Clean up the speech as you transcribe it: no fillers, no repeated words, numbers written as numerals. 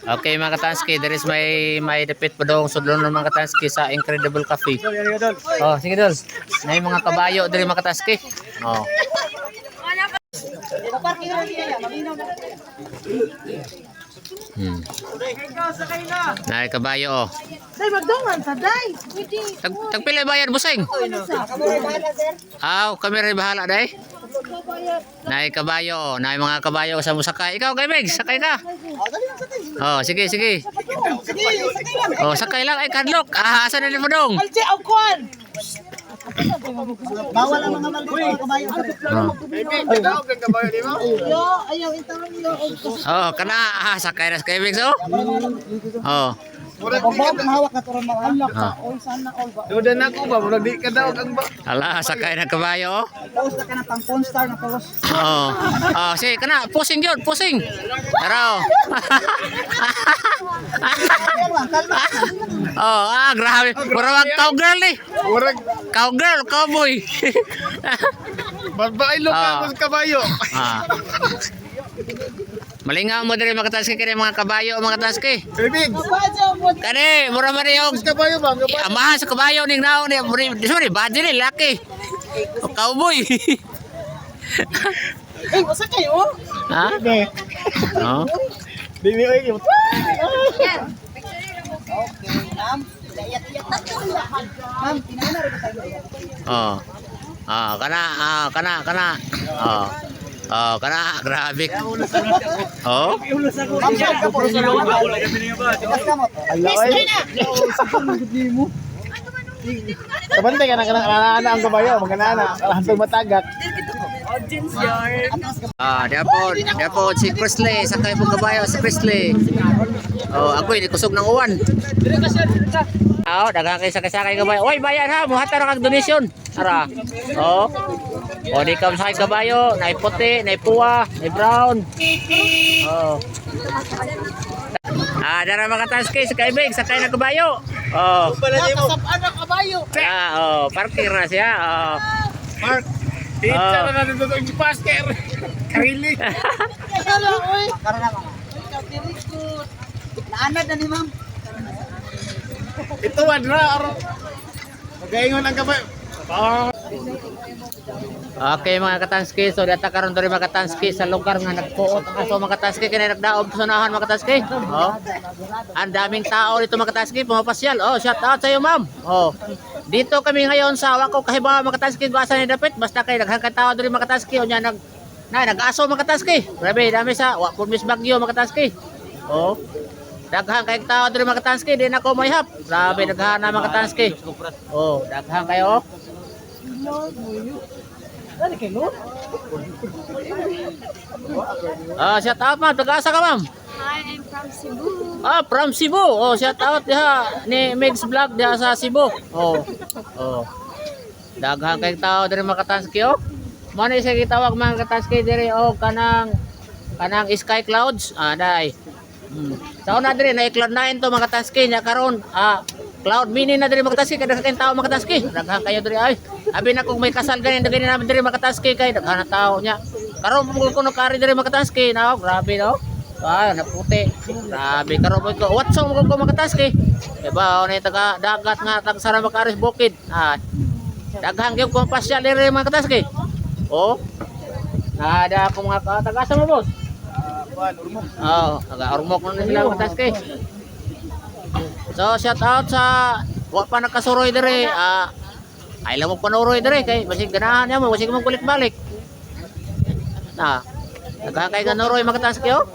Okay mga Katanski, there is may dapit pa daw sudlon ng mga Katanski sa Incredible Cafe. Oh, sige dol. Na yung mga kabayo diri mga Katanski. Oh. Nay kabayo oh. Day magdungan sa day. Tagpila bayad busing. Aw, kami rin bahala day. Nay kabayo, nay mga kabayo sa musakay. Ikaw kay Meg, sakay ka. Oh, sige, sige. Oh, sakay lang ay kadlok. Ah, asa na ni Fudong? Alje og kwan. Bawal ang mga maldito kabayo. Yo, ayaw itaw yo. Oh, kana sakay na kay Meg so. Oh. Bobot mahawak na turon mga anak. Oy sana all ba. Duda na ko ba, wala di ka daw ang ba. Ala, sakay na kabayo. Post na ka na pang porn star na post. Oh. Oh, sige kana, pusing yun, pusing. Tara. Oh, grabe. Murag cowgirl ni. Murag Cowgirl, cowboy. babae ka sa kabayo. Ah. Malingaw mo diri mga Katanski kini mga kabayo mga Katanski. Bibig, Kani, mura man yung kabayo ba? amahan sa kabayo ning naon ni sorry, badi ni laki. O cowboy. Eh, wasa kayo? Ha? Oh. Dini oy. Ma'am, tinana rin tayo. Oh. Ah, kana. Oh. Oh, kana grabe. Oh. Ma'am, siya ka po. Kabantay ka na ana ang kabayo, magana hantog matagak. Ah, dapat si Presley, sakay po kabayo si Presley. Oh, ako ini kusog ng uwan. Oh, daghang kay sakay kabayo. Oy, bayan ha, muhata ra kag donation. Ara. Oh. O di kam sakay kabayo, nay puti, nay puwa, nay brown. Oh. Ah, dara mga Katanski sa kaibig, sakay na kabayo. Oh. Kasapaan ang kabayo. Ah, oh, parkir na siya. Oh. Mark, itsa na natin to yung pasker. Karili. Kala oy. Karana mga. Very good. Naanad na ni ma'am. Ito wadra aro. Magaingon ang kabayo. Okay mga Katanski, so data karon diri mga Katanski sa lugar nga nagpuot ang aso mga Katanski kini nagdaog sa unahan mga Katanski. Oh. Ang daming tao dito mga Katanski pumapasyal. Oh, shout out sa iyo ma'am. Oh. Dito kami ngayon sa wako kahibaw mga Katanski basa ni dapit basta kay daghang tao diri mga Katanski unya nag-aso mga Katanski. Grabe dami sa wa pud mis bagyo mga Katanski. Oh. Daghang kay tao diri mga Katanski di na ko mayhap. Grabe daghan na mga Katanski. Oh, daghang kayo. Dali kay Lord. Ah, shout out ma'am. Taga-asa ka ma'am? Hi, I'm from Cebu. Ah, from Cebu. Oh, shout out diha ni Meg's Vlog diha sa Cebu. Oh. Oh. Daghang kay tao diri mga Katanski oh. Mo ni sa gitawag mga Katanski diri oh kanang Sky Clouds. Ah, dai. Sa una diri na Cloud9 to mga Katanski nya karon Cloud Mini na diri mga Katanski kada kay tao mga Katanski. Daghang kayo diri ay. Abi na kung may kasal ganin namin diri mga Katanski kay daghan na tao nya. Karon mo kuno kari diri mga Katanski na grabe no. Ah, naputi. Grabe karon mo ko. What song mo ko mga Katanski? Diba ni taga dagat nga tag sara makaris bukid. Ah. Daghang gyud kong pasyal diri mga Katanski. Oh. Nada ako mga taga sa mo boss. Oh, taga Ormoc na sila mga Katanski. So shout out sa wa pa nakasuroy dire ay lang mo panuroy dire kay basig ganahan niya mo basig mo kulit balik na nagkakay ganuroy mga Katanski oh.